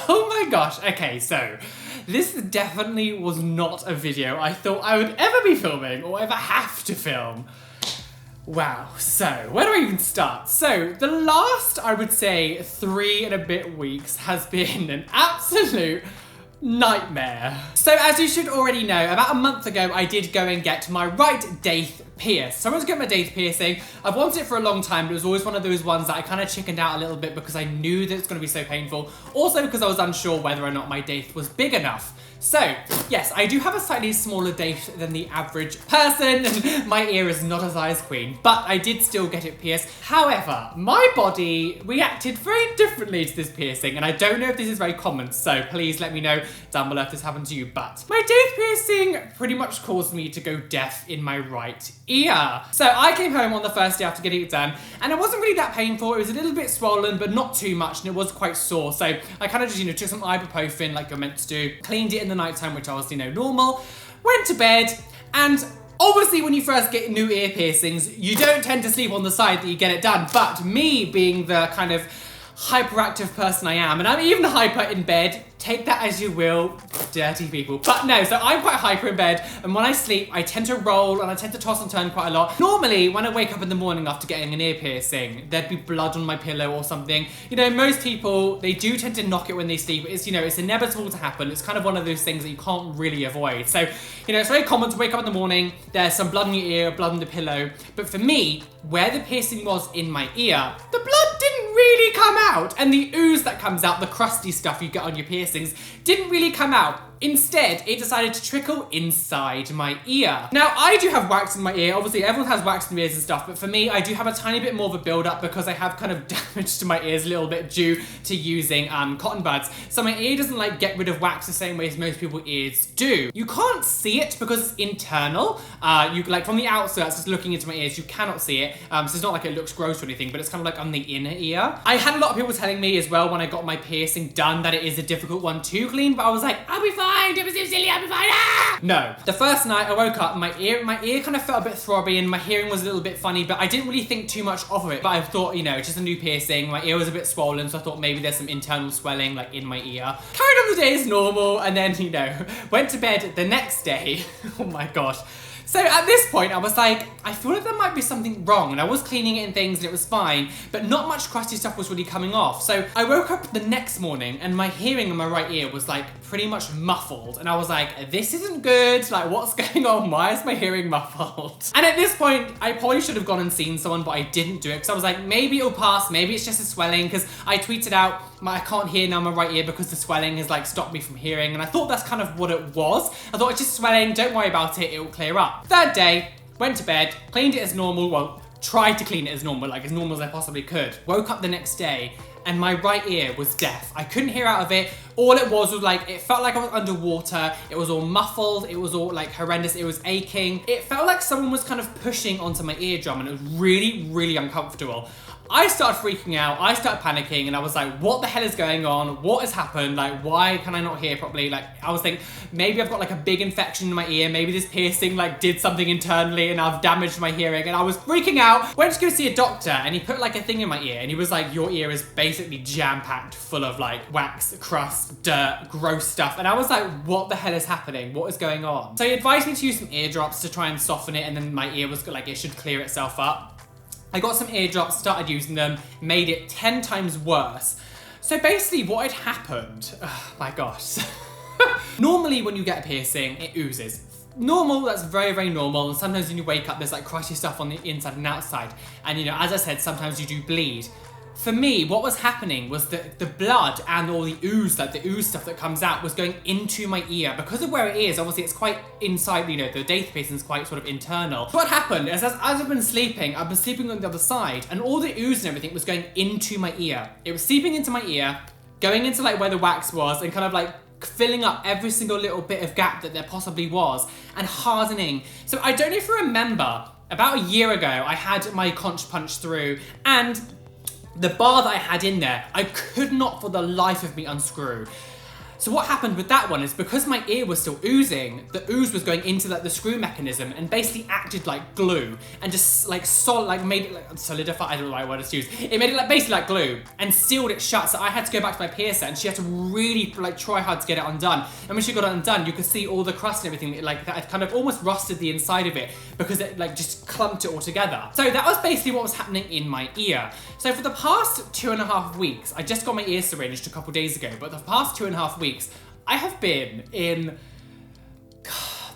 Oh my gosh, okay, so this definitely was not a video I thought I would ever be filming or ever have to film. Wow, so where do I even start? So the last, I would say, 3 and a bit weeks has been an absolute nightmare. So as you should already know, about a month ago I did go and get my right Daith pierced. So I went to get my Daith piercing. I've wanted it for a long time, but it was always one of those ones that I kind of chickened out a little bit because I knew that it's going to be so painful. Also because I was unsure whether or not my Daith was big enough. So, yes, I do have a slightly smaller Daith than the average person, and my ear is not a size queen, but I did still get it pierced. However, my body reacted very differently to this piercing, and I don't know if this is very common, so please let me know down below if this happened to you, but my Daith piercing pretty much caused me to go deaf in my right ear. So I came home on the first day after getting it done, and it wasn't really that painful. It was a little bit swollen, but not too much, and it was quite sore, so I kind of just, took some ibuprofen like you're meant to do, cleaned it in the nighttime, which I was, normal, went to bed, and obviously when you first get new ear piercings, you don't tend to sleep on the side that you get it done, but me being the kind of hyperactive person I am, and I'm even hyper in bed, take that as you will, dirty people. But no, so I'm quite hyper in bed, and when I sleep, I tend to roll and I tend to toss and turn quite a lot. Normally, when I wake up in the morning after getting an ear piercing, there'd be blood on my pillow or something. Most people, they do tend to knock it when they sleep. It's, it's inevitable to happen. It's kind of one of those things that you can't really avoid. So, it's very common to wake up in the morning, there's some blood in your ear, blood on the pillow. But for me, where the piercing was in my ear, the blood didn't really come out. And the ooze that comes out, the crusty stuff you get on your piercings, didn't really come out. Instead, it decided to trickle inside my ear. Now, I do have wax in my ear. Obviously, everyone has wax in their ears and stuff, but for me, I do have a tiny bit more of a build-up because I have kind of damage to my ears a little bit due to using cotton buds. So my ear doesn't get rid of wax the same way as most people's ears do. You can't see it because it's internal. From the outskirts, just looking into my ears, you cannot see it. So it's not like it looks gross or anything, but it's kind of on the inner ear. I had a lot of people telling me as well when I got my piercing done that it is a difficult one to clean, but I was like, I'll be fine. It was so silly, I'll be fine. Ah! No. The first night I woke up, my ear kind of felt a bit throbby and my hearing was a little bit funny, but I didn't really think too much of it. But I thought, it's just a new piercing. My ear was a bit swollen, so I thought maybe there's some internal swelling in my ear. Carried on the day as normal, and then, went to bed the next day. Oh my gosh. So at this point, I was like, I feel like there might be something wrong, and I was cleaning it and things, and it was fine, but not much crusty stuff was really coming off. So I woke up the next morning, and my hearing in my right ear was pretty much muffled, and I was like, this isn't good. What's going on? Why is my hearing muffled? And at this point, I probably should have gone and seen someone, but I didn't do it because I was like, maybe it'll pass, maybe it's just a swelling, because I tweeted out, I can't hear now in my right ear because the swelling has stopped me from hearing, and I thought that's kind of what it was. I thought it's just swelling, don't worry about it, it'll clear up. Third day, went to bed, cleaned it as normal, well, tried to clean it as normal as I possibly could. Woke up the next day, and my right ear was deaf. I couldn't hear out of it. All it was it felt like I was underwater. It was all muffled. It was all horrendous. It was aching. It felt like someone was kind of pushing onto my eardrum, and it was really, really uncomfortable. I started freaking out, I started panicking, and I was like, what the hell is going on? What has happened? Why can I not hear properly? I was thinking, maybe I've got a big infection in my ear, maybe this piercing did something internally and I've damaged my hearing, and I was freaking out. Went to go see a doctor, and he put a thing in my ear, and he was like, your ear is basically jam-packed full of wax, crust, dirt, gross stuff. And I was like, what the hell is happening? What is going on? So he advised me to use some eardrops to try and soften it, and then my ear was it should clear itself up. I got some eardrops, started using them, made it 10 times worse. So basically what had happened, oh my gosh. Normally when you get a piercing, it oozes. Normal, that's very, very normal. And sometimes when you wake up, there's crusty stuff on the inside and outside. And as I said, sometimes you do bleed. For me, what was happening was that the blood and all the ooze, the ooze stuff that comes out was going into my ear. Because of where it is, obviously it's quite inside, the Daith piercing is quite sort of internal. So what happened is as I've been sleeping on the other side, and all the ooze and everything was going into my ear. It was seeping into my ear, going into where the wax was, and kind of filling up every single little bit of gap that there possibly was, and hardening. So I don't know if you remember, about a year ago, I had my conch punched through, and the bar that I had in there, I could not for the life of me unscrew. So what happened with that one is because my ear was still oozing, the ooze was going into like the screw mechanism and basically acted like glue and just like made it like solidify, I don't know the right word to use. It made it like basically like glue and sealed it shut. So I had to go back to my piercer and she had to really like try hard to get it undone. And when she got it undone, you could see all the crust and everything like that had kind of almost rusted the inside of it because it like just clumped it all together. So that was basically what was happening in my ear. So for the past 2.5 weeks, I just got my ear syringed a couple days ago, but the past 2.5 weeks, I have been in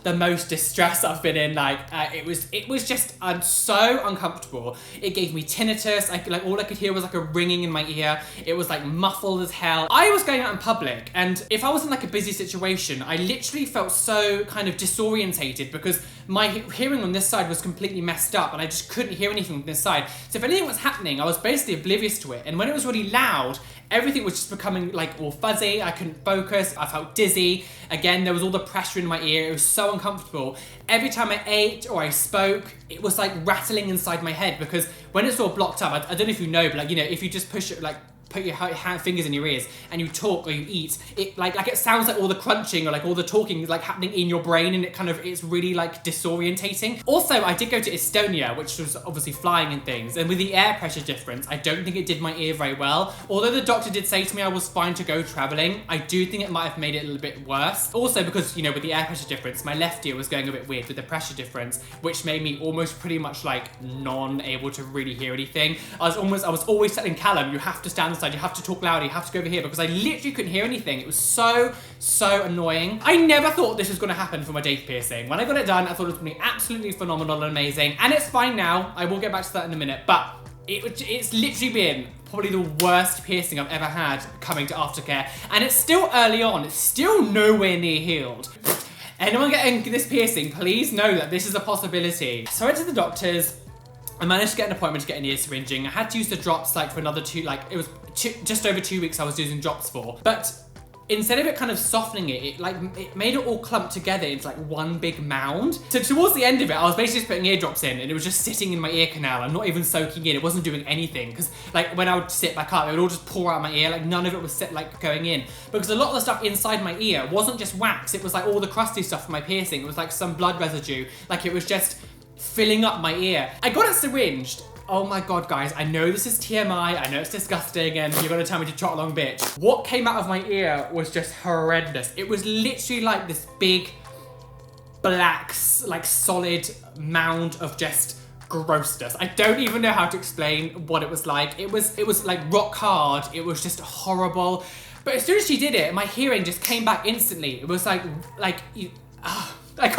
the most distress I've been in. Like it was just so uncomfortable. It gave me tinnitus. Like all I could hear was like a ringing in my ear. It was like muffled as hell. I was going out in public, and if I was in like a busy situation, I literally felt so kind of disorientated because my hearing on this side was completely messed up and I just couldn't hear anything from this side. So if anything was happening, I was basically oblivious to it. And when it was really loud, everything was just becoming like all fuzzy. I couldn't focus. I felt dizzy. Again, there was all the pressure in my ear. It was so uncomfortable. Every time I ate or I spoke, it was like rattling inside my head because when it's all blocked up, I don't know if you know, but like, you know, if you just push it, like put your fingers in your ears and you talk or you eat, it like it sounds like all the crunching or like all the talking is like happening in your brain, and it's really like disorientating. Also, I did go to Estonia, which was obviously flying and things, and with the air pressure difference, I don't think it did my ear very well. Although the doctor did say to me I was fine to go traveling, I do think it might have made it a little bit worse. Also because, you know, with the air pressure difference, my left ear was going a bit weird with the pressure difference, which made me almost pretty much like non-able to really hear anything. I was always telling Callum, you have to stand aside, you have to talk louder, you have to go over here, because I literally couldn't hear anything. It was so annoying. I never thought this was going to happen for my Daith piercing. When I got it done, I thought it was going to be absolutely phenomenal and amazing, and it's fine now. I will get back to that in a minute, but it's literally been probably the worst piercing I've ever had coming to aftercare, and it's still early on. It's still nowhere near healed. Anyone getting this piercing, please know that this is a possibility. So I went to the doctors. I managed to get an appointment to get an ear syringing. I had to use the drops like for another just over 2 weeks I was using drops for. But instead of it kind of softening it made it all clump together into like one big mound. So towards the end of it, I was basically just putting ear drops in and it was just sitting in my ear canal and not even soaking in. It wasn't doing anything because like when I would sit back up, it would all just pour out my ear. Like none of it was going in, because a lot of the stuff inside my ear wasn't just wax. It was like all the crusty stuff from my piercing. It was like some blood residue. Like it was just filling up my ear. I got it syringed. Oh my god, guys, I know this is TMI, I know it's disgusting, and you're gonna tell me to trot along, bitch. What came out of my ear was just horrendous. It was literally like this big, black, like solid mound of just grossness. I don't even know how to explain what it was like. It was like rock hard. It was just horrible. But as soon as she did it, my hearing just came back instantly. It was I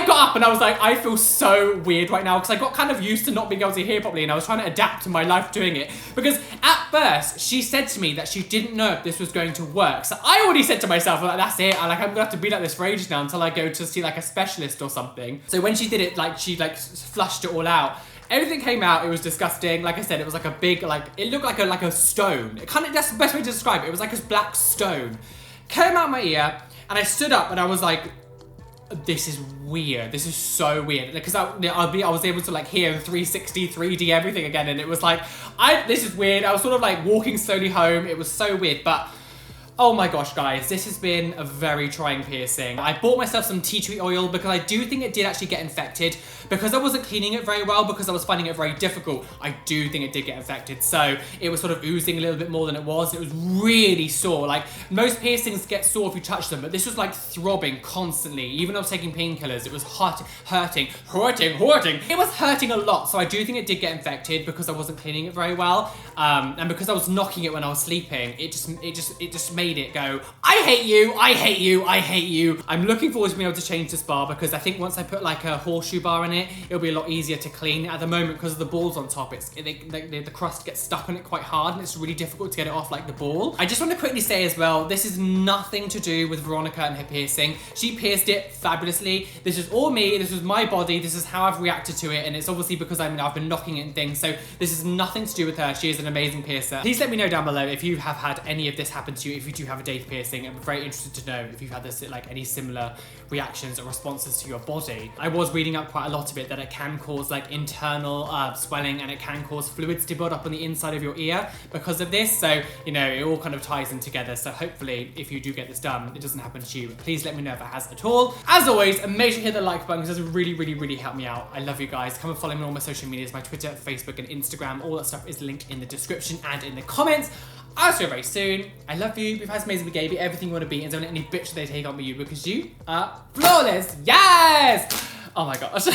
got up and I was like, I feel so weird right now because I got kind of used to not being able to hear properly, and I was trying to adapt to my life doing it. Because at first, she said to me that she didn't know if this was going to work. So I already said to myself, like, that's it. I'm gonna have to be like this for ages now until I go to see like a specialist or something. So when she did it, like she like flushed it all out. Everything came out, it was disgusting. Like I said, it was like a big, like, it looked like a stone. That's the best way to describe it. It was like this black stone. Came out my ear, and I stood up and I was like, this is weird. This is so weird. Because I was able to like hear 360, 3D everything again, and it was like, this is weird. I was sort of like walking slowly home. It was so weird, but oh my gosh, guys, this has been a very trying piercing. I bought myself some tea tree oil because I do think it did actually get infected. Because I wasn't cleaning it very well, because I was finding it very difficult, I do think it did get infected. So it was sort of oozing a little bit more than it was. It was really sore. Like most piercings get sore if you touch them, but this was like throbbing constantly. Even though I was taking painkillers, it was hurting. It was hurting a lot. So I do think it did get infected because I wasn't cleaning it very well. And because I was knocking it when I was sleeping, it just made it go, I hate you, I hate you, I hate you. I'm looking forward to being able to change this bar because I think once I put like a horseshoe bar in it, it'll be a lot easier to clean. At the moment, because of the balls on top, the crust gets stuck on it quite hard and it's really difficult to get it off like the ball. I just want to quickly say as well, this is nothing to do with Veronica and her piercing. She pierced it fabulously. This is all me, this is my body, this is how I've reacted to it, and it's obviously because I've been knocking it and things, so this is nothing to do with her. She is an amazing piercer. Please let me know down below if you have had any of this happen to you, if you do have a Daith piercing. I'm very interested to know if you've had this, like, any similar reactions or responses to your body. I was reading up quite a lot of it, that it can cause like internal swelling, and it can cause fluids to build up on the inside of your ear because of this. So, you know, it all kind of ties in together. So hopefully if you do get this done, it doesn't happen to you. Please let me know if it has at all. As always, make sure you hit the like button because it does really help me out. I love you guys. Come and follow me on all my social medias, my Twitter, Facebook, and Instagram. All that stuff is linked in the description and in the comments. I'll see you very soon. I love you. We've had some amazing behavior, everything you want to be, and don't let any bitch they take on with you because you are flawless. Yes! Oh my gosh.